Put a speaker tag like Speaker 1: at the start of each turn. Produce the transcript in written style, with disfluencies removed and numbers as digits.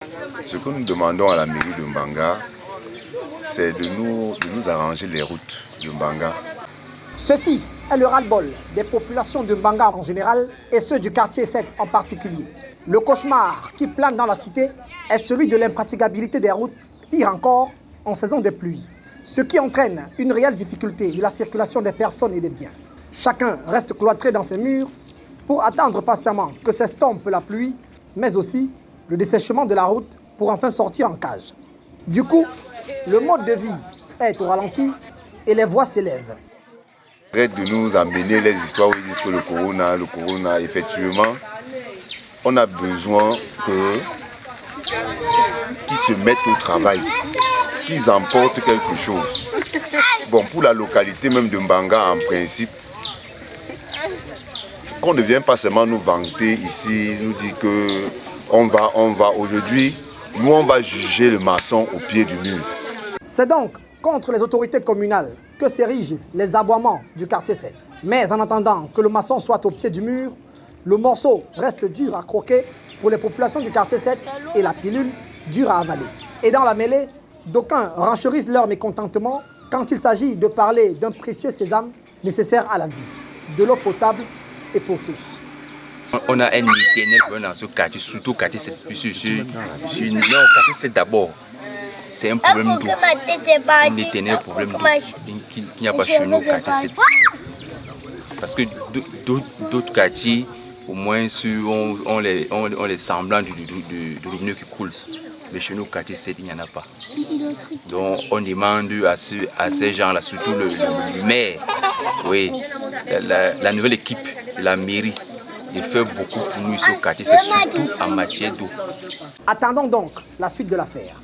Speaker 1: Ce que nous demandons à la mairie de Mbanga, c'est de nous arranger les routes de Mbanga.
Speaker 2: Ceci est le ras-le-bol des populations de Mbanga en général et ceux du quartier 7 en particulier. Le cauchemar qui plane dans la cité est celui de l'impraticabilité des routes, pire encore en saison des pluies, ce qui entraîne une réelle difficulté de la circulation des personnes et des biens. Chacun reste cloîtré dans ses murs pour attendre patiemment que s'estompe la pluie, mais aussi le dessèchement de la route pour enfin sortir en cage. Du coup, le mode de vie est au ralenti et les voix s'élèvent.
Speaker 1: Arrête de nous amener les histoires où ils disent que le corona, effectivement, on a besoin qu'ils se mettent au travail, qu'ils emportent quelque chose. Bon, pour la localité même de Mbanga, en principe, qu'on ne vienne pas seulement nous vanter ici, nous dire que on va aujourd'hui, nous on va juger le maçon au pied du mur.
Speaker 2: C'est donc contre les autorités communales que s'érigent les aboiements du quartier 7. Mais en attendant que le maçon soit au pied du mur, le morceau reste dur à croquer pour les populations du quartier 7 et la pilule dure à avaler. Et dans la mêlée, d'aucuns renchérissent leur mécontentement quand il s'agit de parler d'un précieux sésame nécessaire à la vie, de l'eau potable et pour tous.
Speaker 3: On a un éternel problème dans ce quartier, surtout quartier 7. Non, quartier 7 d'abord. C'est un problème d'eau. Un éternel problème d'eau qu'il n'y a pas chez nous au quartier 7. Parce que d'autres quartiers, au moins, ont les semblants du robinet qui coule. Mais chez nous, au quartier 7, il n'y en a pas. Donc, on demande à ces gens-là, surtout le maire, oui, la nouvelle équipe de la mairie, de faire beaucoup pour nous ici au quartier, c'est surtout en matière d'eau.
Speaker 2: Attendons donc la suite de l'affaire.